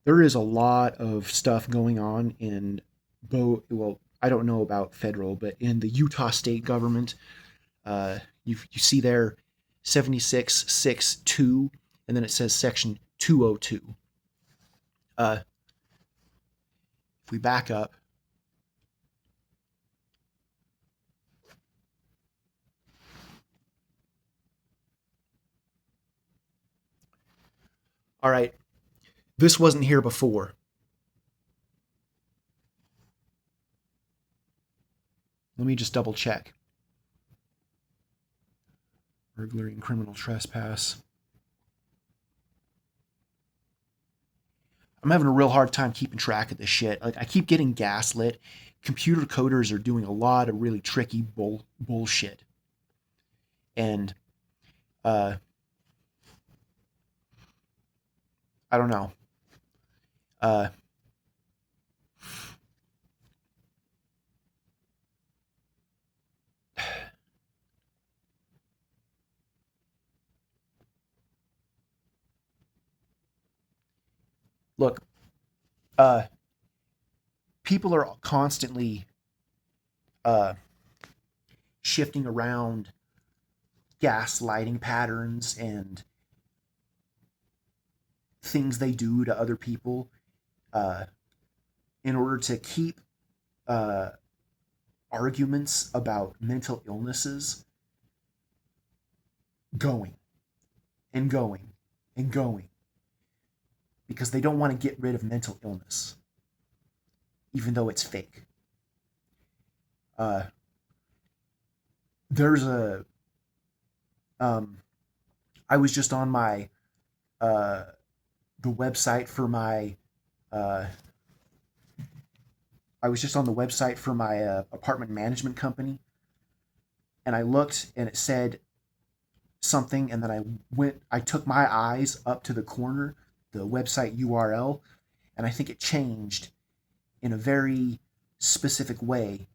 there is a lot of stuff going on in well, I don't know about federal, but in the Utah state government, you see there 7662, and then it says section 202. Uh, if we back up, all right, this wasn't here before. Let me just double check. Burglary and criminal trespass. I'm having a real hard time keeping track of this shit. Like, I keep getting gaslit. Computer coders are doing a lot of really tricky bullshit. And uh, I don't know. Uh, look, uh, people are constantly uh, shifting around gaslighting patterns and things they do to other people uh, in order to keep uh, arguments about mental illnesses going and going and going because they don't want to get rid of mental illness, even though it's fake. Uh, there's a um, I was just on my uh, the website for my uh, I was just on the website for my apartment management company, and I looked, and it said something, and then I took my eyes up to the corner, the website URL, and I think it changed in a very specific way,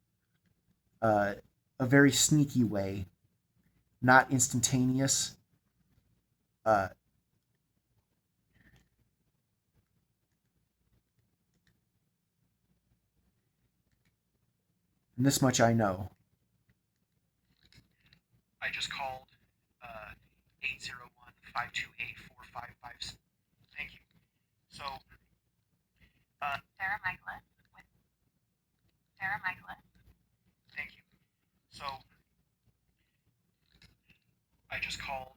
uh, a very sneaky way, not instantaneous. Uh, and this much I know. I just called 801-528-4556. Thank you. So, Sarah Michaelis with Sarah Michaelis. Thank you. So, I just called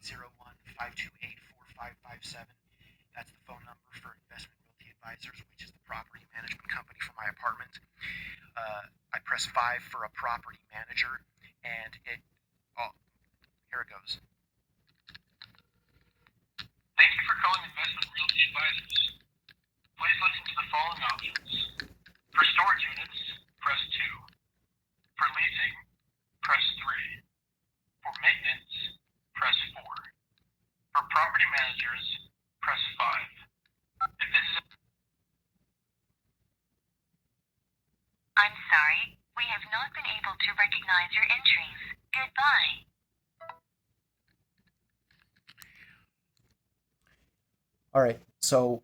801-528-4557. That's the phone number for Investment Realty Advisors, which is the property management company for my apartment. I press 5 for a property manager, and here it goes. Thank you for calling Investment Realty Advisors. Please listen to the following options. For storage units, press 2. For leasing, press 3. For maintenance, press 4. For property managers, press 5. If this is I'm sorry, we have not been able to recognize your entries. Goodbye. All right, so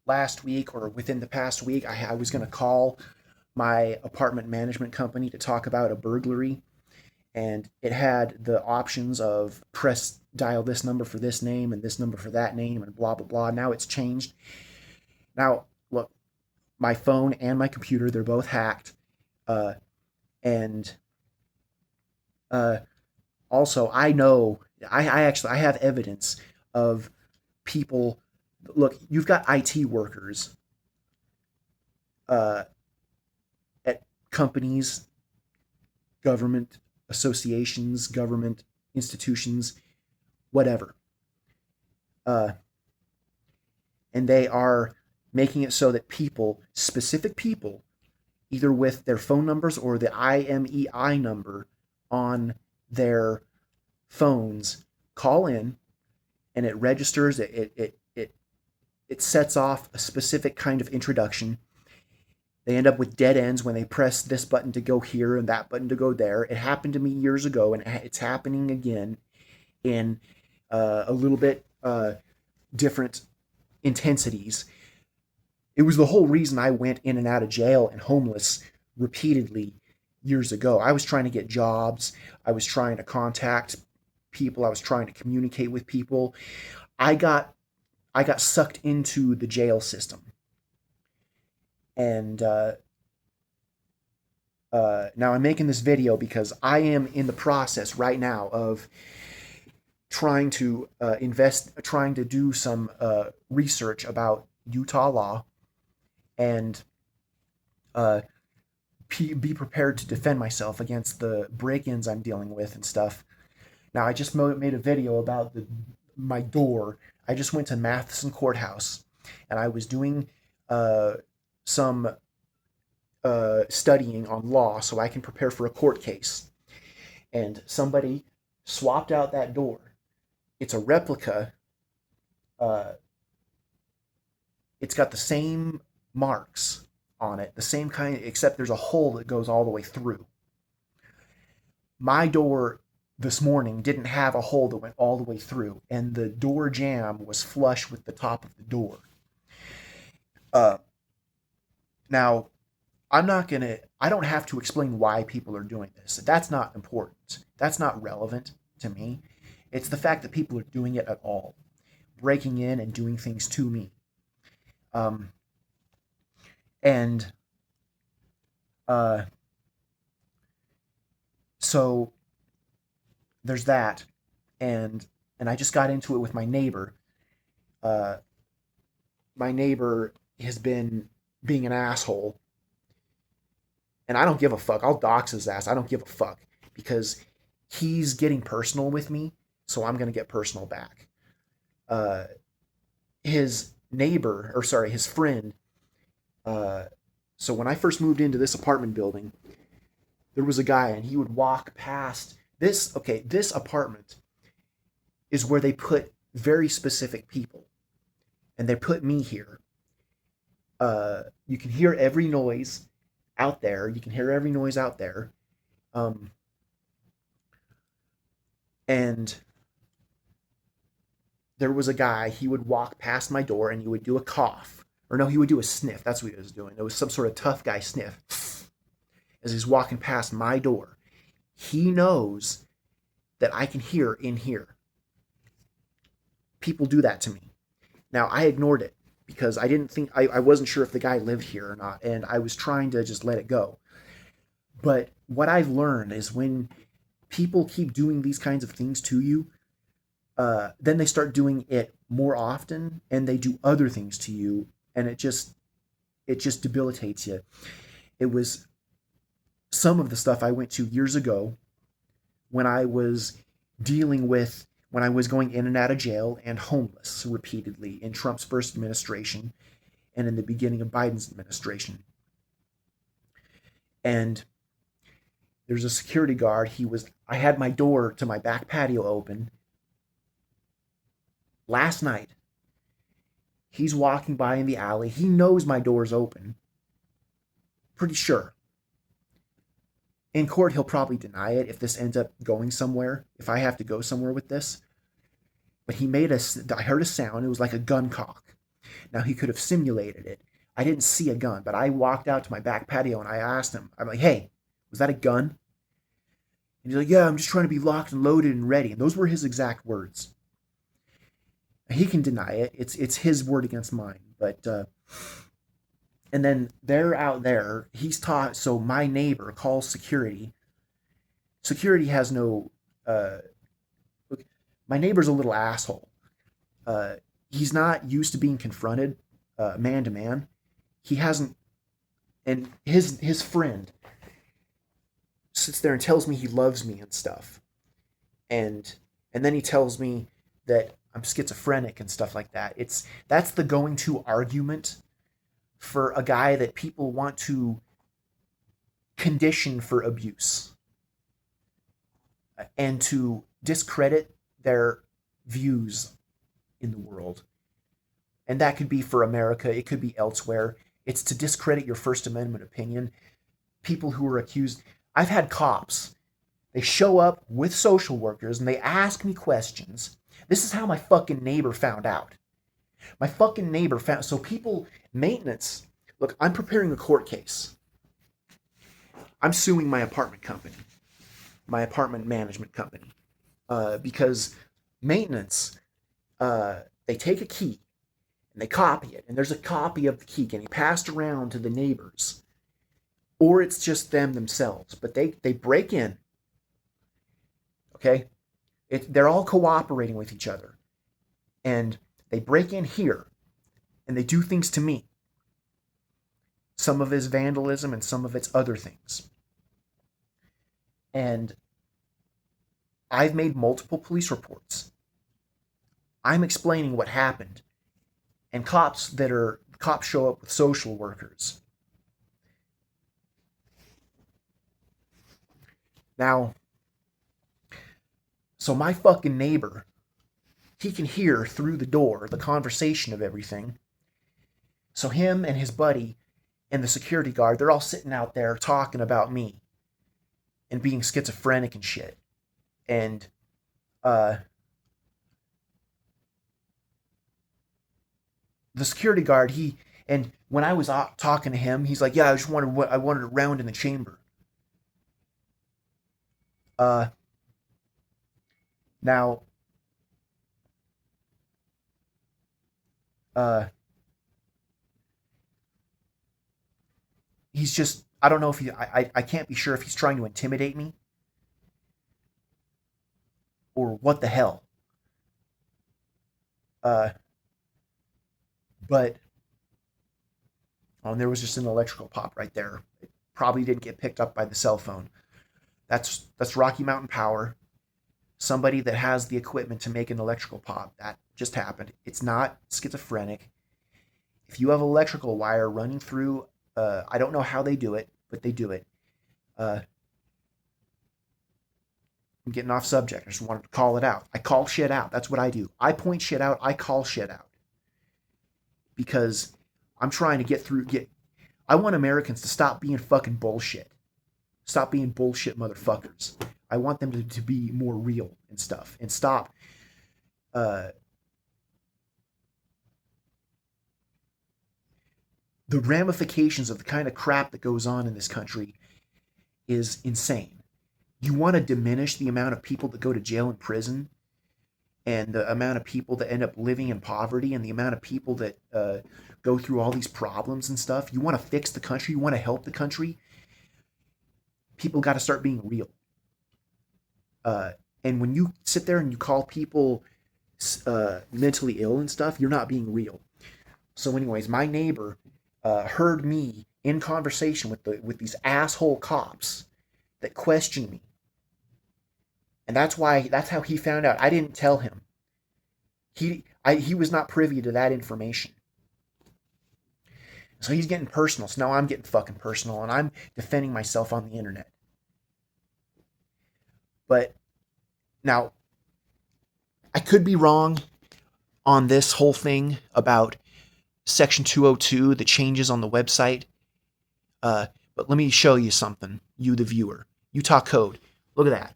last week or within the past week, I was going to call my apartment management company to talk about a burglary, and it had the options of dial this number for this name and this number for that name and blah blah blah. Now it's changed. Now look, my phone and my computer, they're both hacked, uh, and uh, also I know I have evidence of people. Look, you've got IT workers uh, at companies, government associations, government institutions, whatever. Uh, and they are making it so that people, specific people, either with their phone numbers or the IMEI number on their phones, call in, and it registers, it sets off a specific kind of introduction. They end up with dead ends when they press this button to go here and that button to go there. It happened to me years ago, and it's happening again in a little bit. different intensities. It was the whole reason I went in and out of jail and homeless repeatedly years ago. I was trying to get jobs. I was trying to contact people. I was trying to communicate with people. I got I got sucked into the jail system, and now I'm making this video because I am in the process right now of trying to do some research about Utah law and uh, be prepared to defend myself against the break-ins I'm dealing with and stuff. Now, I just made a video about my door. I just went to Matheson Courthouse, and I was doing some studying on law so I can prepare for a court case. And somebody swapped out that door. It's a replica. Uh, it's got the same marks on it, the same kind, except there's a hole that goes all the way through. My door this morning didn't have a hole that went all the way through, and the door jamb was flush with the top of the door. Uh, Now, I don't have to explain why people are doing this. That's not important. That's not relevant to me. It's the fact that people are doing it at all, breaking in and doing things to me. Um, and uh, so there's that. And I just got into it with my neighbor. Uh, my neighbor has been being an asshole, and I don't give a fuck. I'll dox his ass. I don't give a fuck because he's getting personal with me, so I'm gonna get personal back. Uh, his friend. Uh, so when I first moved into this apartment building, there was a guy, and he would walk past this. Okay, this apartment is where they put very specific people, and they put me here. You can hear every noise out there. You can hear every noise out there. Um, and there was a guy, he would walk past my door and he would do a cough. Or no, he would do a sniff. That's what he was doing. It was some sort of tough guy sniff as he's walking past my door. He knows that I can hear in here. People do that to me. Now, I ignored it because I wasn't sure if the guy lived here or not, and I was trying to just let it go. But what I've learned is when people keep doing these kinds of things to you, then they start doing it more often, and they do other things to you, and it just debilitates you. It was some of the stuff I went to years ago when I was when I was going in and out of jail and homeless repeatedly in Trump's first administration and in the beginning of Biden's administration. And there's a security guard. I had my door to my back patio open. Last night, he's walking by in the alley. He knows my door's open. Pretty sure. In court, he'll probably deny it if this ends up going somewhere, if I have to go somewhere with this. But I heard a sound. It was like a gun cock. Now, he could have simulated it. I didn't see a gun, but I walked out to my back patio and I asked him, I'm like, hey, was that a gun? And he's like, yeah, I'm just trying to be locked and loaded and ready. And those were his exact words. He can deny it. It's his word against mine. But, and then they're out there. He's taught, so my neighbor calls security. Security has no, look, my neighbor's a little asshole. He's not used to being confronted man to man. He hasn't, and his friend sits there and tells me he loves me and stuff. And then he tells me that I'm schizophrenic and stuff like that. That's the going to argument for a guy that people want to condition for abuse and to discredit their views in the world. And that could be for America, it could be elsewhere. It's to discredit your First Amendment opinion. People who are accused. I've had cops. They show up with social workers and they ask me questions. This is how my fucking neighbor found out. My fucking neighbor found, so people, maintenance, look, I'm preparing a court case. I'm suing my apartment company, my apartment management company, because maintenance, they take a key and they copy it, and there's a copy of the key getting passed around to the neighbors, or it's just them themselves, but they break in, okay? They're all cooperating with each other, and they break in here, and they do things to me. Some of it is vandalism, and some of it's other things. And I've made multiple police reports. I'm explaining what happened, and cops show up with social workers. Now, so my fucking neighbor, he can hear through the door the conversation of everything. So him and his buddy and the security guard, they're all sitting out there talking about me and being schizophrenic and shit. And the security guard, and when I was talking to him, he's like, "Yeah, I wanted a round in the chamber." Uh, now, uh, he's just, I don't know if I can't be sure if he's trying to intimidate me or what the hell. Uh, but there was just an electrical pop right there. It probably didn't get picked up by the cell phone. That's Rocky Mountain Power. Somebody that has the equipment to make an electrical pop. That just happened. It's not schizophrenic. If you have electrical wire running through, I don't know how they do it, but they do it. Uh, I'm getting off subject. I just wanted to call it out. I call shit out. That's what I do. I point shit out. I call shit out. Because I'm trying to I want Americans to stop being fucking bullshit. Stop being bullshit motherfuckers. I want them to be more real and stuff. And stop the ramifications of the kind of crap that goes on in this country is insane. You want to diminish the amount of people that go to jail and prison, and the amount of people that end up living in poverty, and the amount of people that go through all these problems and stuff. You want to fix the country. You want to help the country. People got to start being real. And when you sit there and you call people mentally ill and stuff, you're not being real. So anyways, my neighbor heard me in conversation with these asshole cops that questioned me. And that's how he found out. I didn't tell him. He was not privy to that information. So he's getting personal. So now I'm getting fucking personal, and I'm defending myself on the internet. But now, I could be wrong on this whole thing about Section 202, the changes on the website. But let me show you something, you the viewer. Utah Code. Look at that.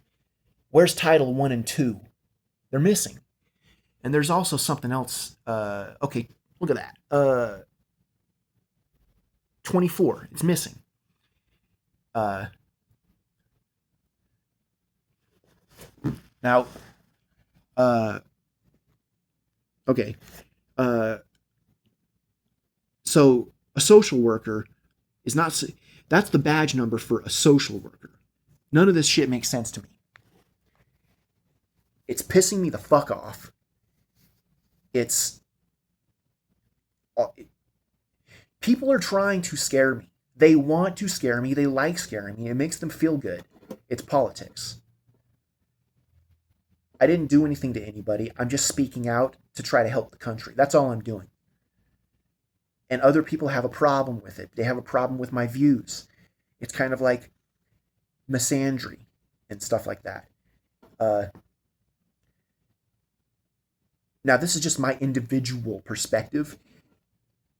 Where's Title 1 and 2? They're missing. And there's also something else. Okay, look at that. 24. It's missing. Now, okay. So a social worker is not, that's the badge number for a social worker. None of this shit makes sense to me. It's pissing me the fuck off. People are trying to scare me. They want to scare me. They like scaring me. It makes them feel good. It's politics. I didn't do anything to anybody. I'm just speaking out to try to help the country. That's all I'm doing. And other people have a problem with it. They have a problem with my views. It's kind of like misandry and stuff like that. Now, this is just my individual perspective.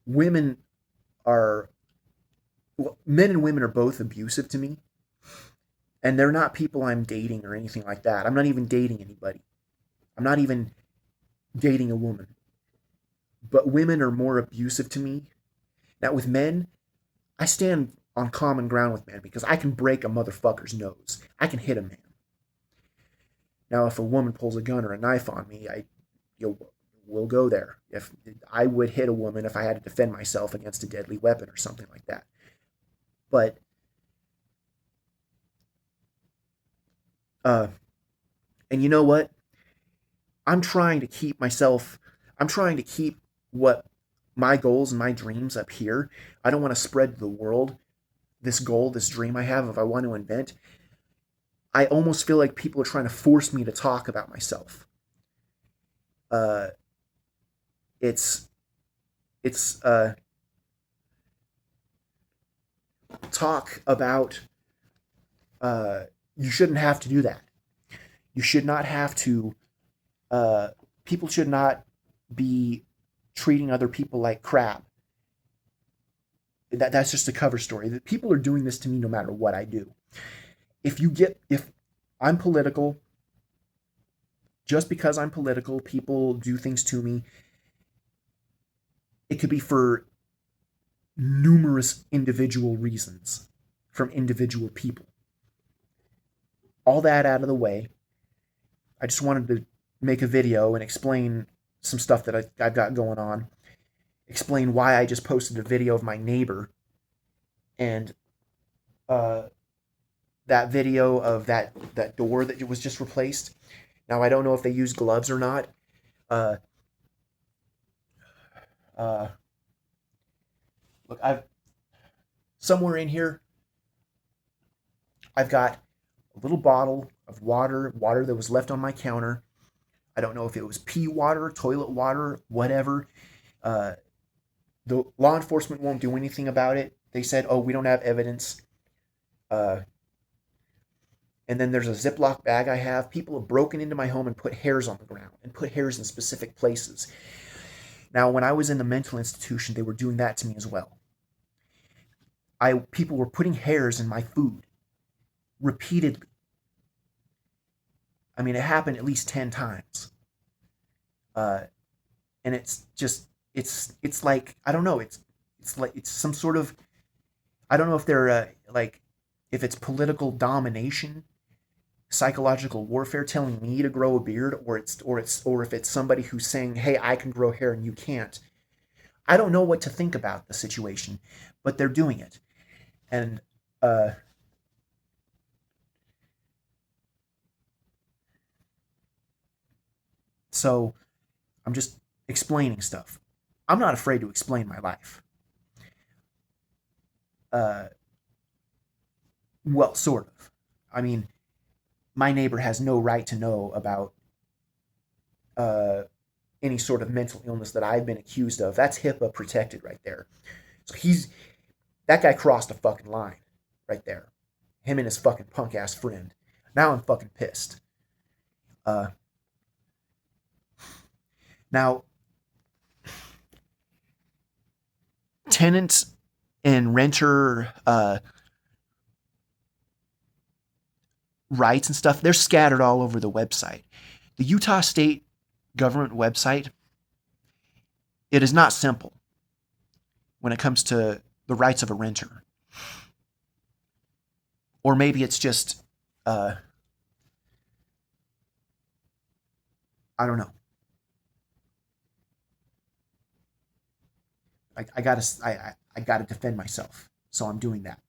Men and women are both abusive to me. And they're not people I'm dating or anything like that. I'm not even dating anybody. I'm not even dating a woman. but women are more abusive to me. Now, with men, I stand on common ground with men because I can break a motherfucker's nose. I can hit a man. Now, if a woman pulls a gun or a knife on me, we'll go there. If I would hit a woman if I had to defend myself against a deadly weapon or something like that. But uh, and you know what? I'm trying to keep myself. I'm trying to keep what my goals and my dreams up here. I don't want to spread to the world this goal, this dream I have if I want to invent. I almost feel like people are trying to force me to talk about myself. Uh, it's it's talk about. Uh, you shouldn't have to do that. You should not have to. Uh, People should not be treating other people like crap. That's just a cover story. That people are doing this to me no matter what I do. If I'm political, just because I'm political, people do things to me. It could be for numerous individual reasons from individual people. All that out of the way, I just wanted to make a video and explain some stuff that I've got going on. Explain why I just posted a video of my neighbor and uh, that video of that door that was just replaced. Now I don't know if they used gloves or not. Uh, uh, Look, I've somewhere in here I've got a little bottle of water that was left on my counter. I don't know if it was pee water, toilet water, whatever. Uh, the law enforcement won't do anything about it. They said, "Oh, we don't have evidence." Uh, and then there's a Ziploc bag I have. People have broken into my home and put hairs on the ground and put hairs in specific places. Now, when I was in the mental institution, they were doing that to me as well. People were putting hairs in my food repeatedly. I mean, it happened at least 10 times. Uh, and it's just it's like I don't know, it's like it's some sort of I don't know if they're like if it's political domination, psychological warfare telling me to grow a beard, or if it's somebody who's saying, "Hey, I can grow hair and you can't." I don't know what to think about the situation, but they're doing it. And uh so I'm just explaining stuff. I'm not afraid to explain my life. Uh well, sort of. I mean, my neighbor has no right to know about uh, any sort of mental illness that I've been accused of. That's HIPAA protected right there. So that guy crossed a fucking line right there. Him and his fucking punk ass friend. Now I'm fucking pissed. Uh, Now, tenant and renter rights and stuff, they're scattered all over the website. The Utah State government website, it is not simple when it comes to the rights of a renter. Or maybe it's just, uh, I don't know. I gotta defend myself, so I'm doing that.